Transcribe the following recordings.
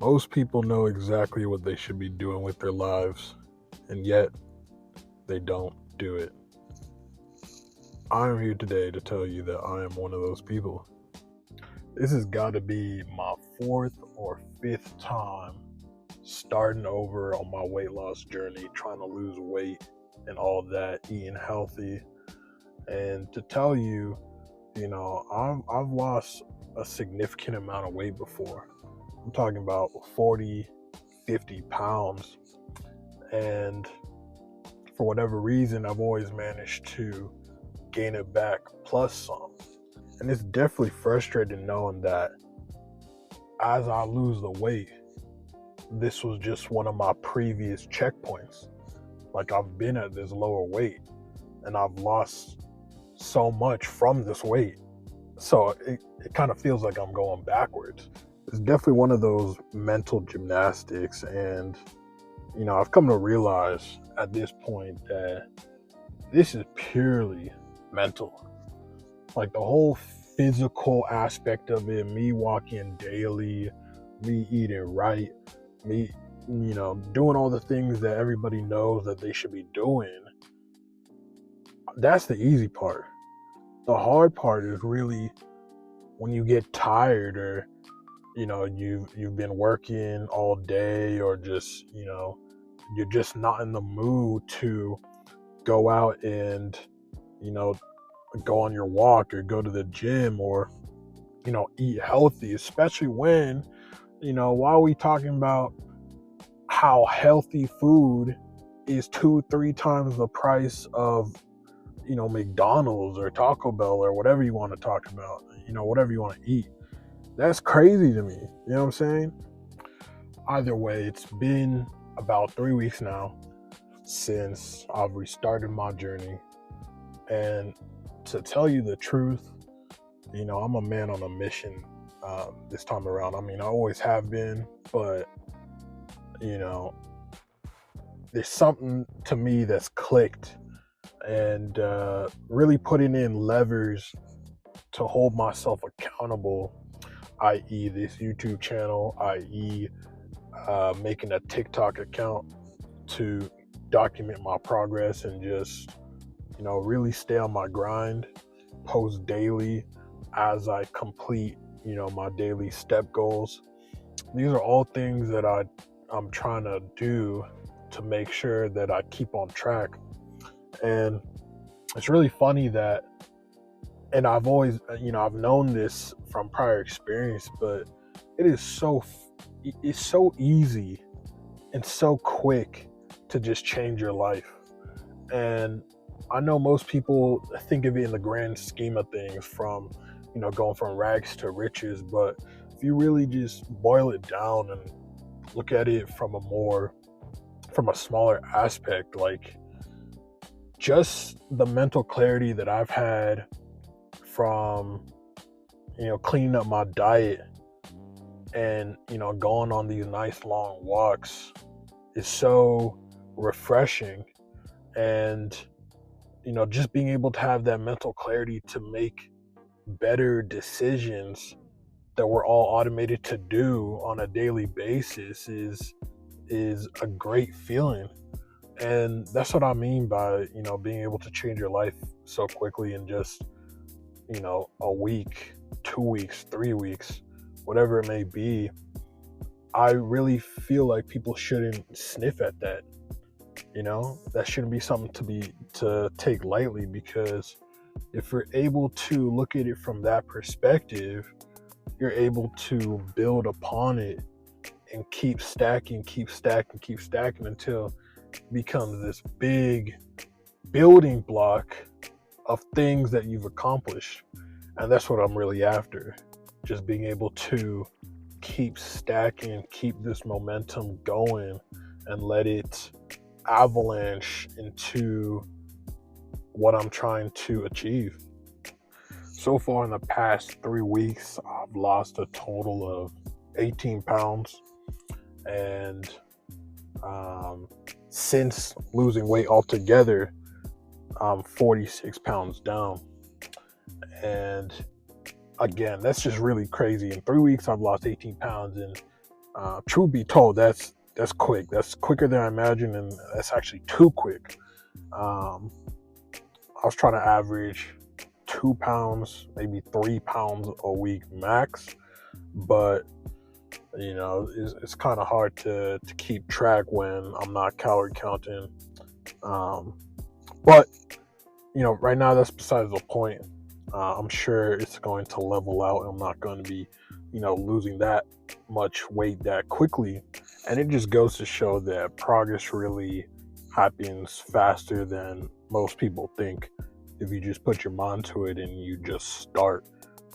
Most people know exactly what they should be doing with their lives, and yet they don't do it. I am here today to tell you that I am one of those people. This has got to be my fourth or fifth time starting over on my weight loss journey, trying to lose weight and all that, eating healthy. And to tell you, I've lost a significant amount of weight before. I'm talking about 40, 50 pounds. And for whatever reason, I've always managed to gain it back plus some. And it's definitely frustrating knowing that as I lose the weight, this was just one of my previous checkpoints. Like, I've been at this lower weight and I've lost so much from this weight. So it kind of feels like I'm going backwards. It's definitely one of those mental gymnastics. And, I've come to realize at this point that this is purely mental. Like, the whole physical aspect of it, me walking daily, me eating right, me, doing all the things that everybody knows that they should be doing. That's the easy part. The hard part is really when you get tired, or you've been working all day, or just you're just not in the mood to go out and go on your walk or go to the gym, or eat healthy, especially when why are we talking about how healthy food is 2-3 times the price of McDonald's or Taco Bell or whatever you want to talk about, whatever you want to eat. That's crazy to me. You know what I'm saying? Either way, it's been about 3 weeks now since I've restarted my journey. And to tell you the truth, I'm a man on a mission this time around. I mean, I always have been, but, there's something to me that's clicked, and really putting in levers to hold myself accountable, i.e. this YouTube channel, i.e. Making a TikTok account to document my progress and just, really stay on my grind, post daily as I complete, my daily step goals. These are all things that I'm trying to do to make sure that I keep on track. And it's really funny that, and I've always, I've known this from prior experience, but it's so easy and so quick to just change your life. And I know most people think of it in the grand scheme of things, from, going from rags to riches. But if you really just boil it down and look at it from a smaller aspect, like just the mental clarity that I've had from, cleaning up my diet and, going on these nice long walks is so refreshing. And, just being able to have that mental clarity to make better decisions that we're all automated to do on a daily basis is a great feeling. And that's what I mean by, being able to change your life so quickly in just, a week, 2 weeks, 3 weeks, whatever it may be. I really feel like people shouldn't sniff at that. That shouldn't be something to take lightly, because if you're able to look at it from that perspective, you're able to build upon it and keep stacking until it becomes this big building block of things that you've accomplished. And that's what I'm really after. Just being able to keep stacking, keep this momentum going, and let it avalanche into what I'm trying to achieve. So far in the past 3 weeks, I've lost a total of 18 pounds. And since losing weight altogether, I'm 46 pounds down. And again, that's just really crazy. In 3 weeks, I've lost 18 pounds. And Truth be told, that's quick. That's quicker than I imagined, and that's actually too quick. Um, I was trying to average 2 pounds, maybe 3 pounds a week max, but it's kind of hard to keep track when I'm not calorie counting. Um, but right now that's besides the point. I'm sure it's going to level out, and I'm not going to be, losing that much weight that quickly. And it just goes to show that progress really happens faster than most people think if you just put your mind to it and you just start.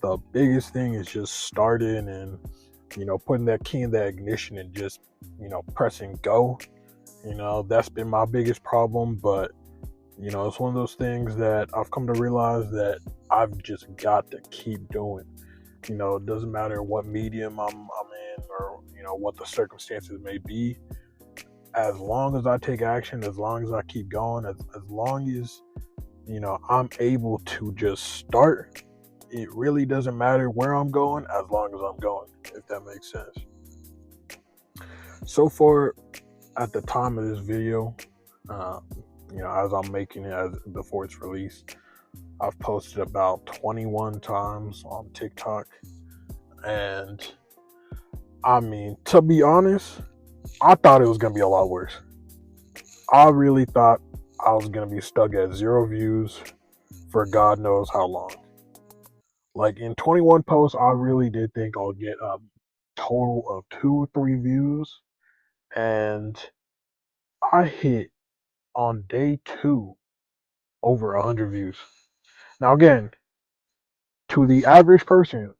The biggest thing is just starting and, putting that key in the ignition and just, pressing go. That's been my biggest problem, but it's one of those things that I've come to realize that I've just got to keep doing. It doesn't matter what medium I'm in, or what the circumstances may be. As long as I take action, as long as I keep going, as long as I'm able to just start, it really doesn't matter where I'm going as long as I'm going, if that makes sense. So far, at the time of this video, uh, as I'm making it before it's released, I've posted about 21 times on TikTok. And I mean, to be honest, I thought it was going to be a lot worse. I really thought I was going to be stuck at 0 views for God knows how long. Like in 21 posts, I really did think I'll get a total of 2 or 3 views. And I hit on day 2 over 100 views. Now, again, to the average person,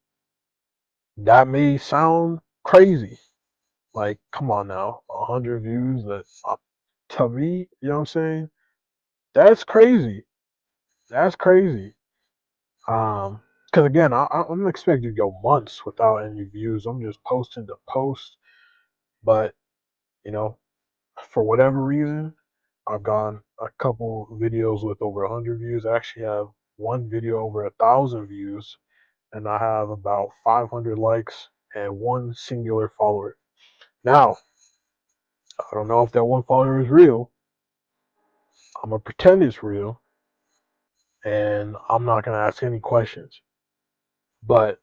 that may sound crazy. Like, come on now, 100 views. To me, you know what I'm saying? That's crazy. That's crazy. Because again, I'm expecting to go months without any views. I'm just posting to post, but you know, for whatever reason, I've gone a couple videos with over 100 views. I actually have one video over 1,000 views, and I have about 500 likes and one singular follower. Now, I don't know if that one follower is real. I'm gonna pretend it's real, and I'm not gonna ask any questions. But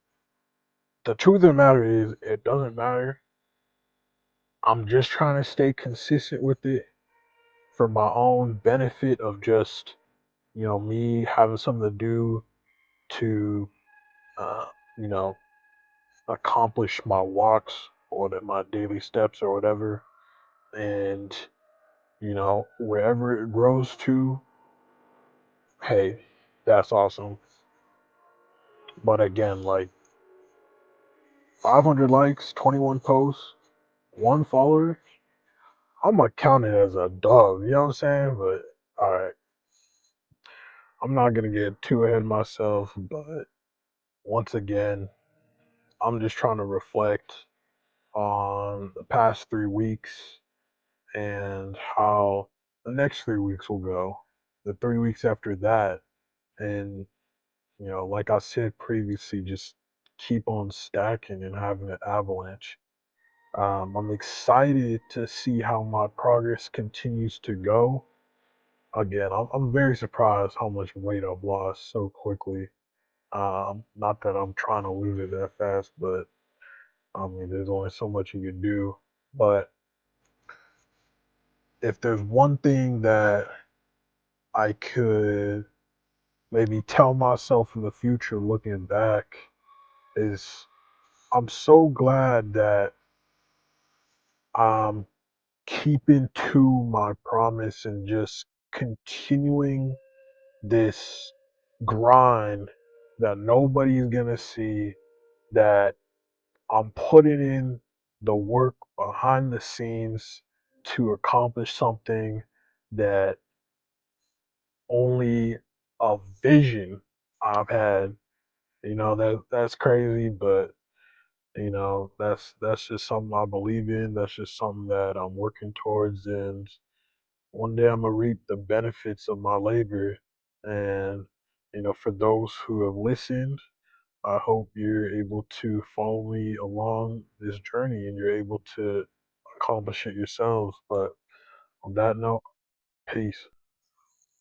the truth of the matter is, it doesn't matter. I'm just trying to stay consistent with it for my own benefit of just, me having something to do to, uh, you know, accomplish my walks or my daily steps or whatever. And, wherever it grows to, hey, that's awesome. But again, like 500 likes, 21 posts, one follower, I'm gonna count it as a dub. You know what I'm saying? But all right, I'm not gonna get too ahead of myself. But once again, I'm just trying to reflect on the past 3 weeks and how the next 3 weeks will go. The 3 weeks after that, and like I said previously, just keep on stacking and having an avalanche. I'm excited to see how my progress continues to go. Again, I'm very surprised how much weight I've lost so quickly. Not that I'm trying to lose it that fast, but I mean, there's only so much you can do. But if there's one thing that I could maybe tell myself in the future looking back is I'm so glad that I'm keeping to my promise and just continuing this grind that nobody's gonna see, that I'm putting in the work behind the scenes to accomplish something that only a vision I've had. That's crazy, but that's just something I believe in. That's just something that I'm working towards, and one day I'm gonna reap the benefits of my labor. And for those who have listened, I hope you're able to follow me along this journey and you're able to accomplish it yourselves. But on that note, peace.